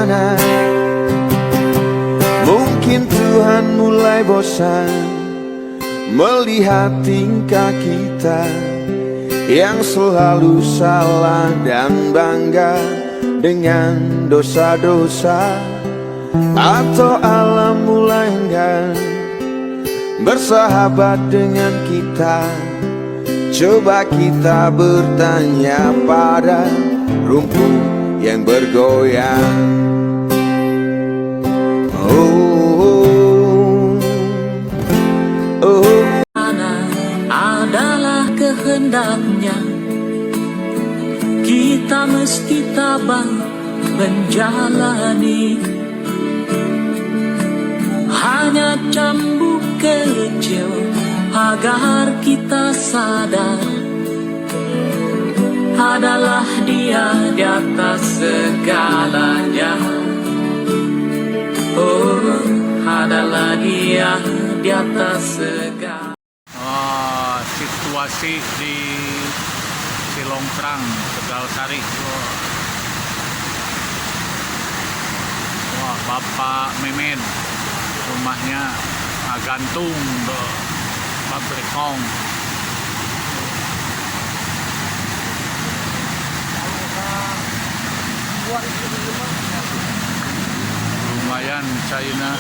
mana. Mungkin Tuhan mulai bosan melihat tingkah kita yang selalu salah dan bangga dengan dosa-dosa. Atau alam mulai enggan bersahabat dengan kita. Coba kita bertanya pada rumput yang bergoyang. Adalah kehendaknya, kita mesti tabah menjalani. Hanya cambuk kecil agar kita sadar, adalah Dia di atas segalanya. Oh, adalah Dia di atas segala. Situasi di Cilongkrang, Tegal Sari. Wah, Bapak Memed rumahnya gantung ke pabrik hong. Lumayan China.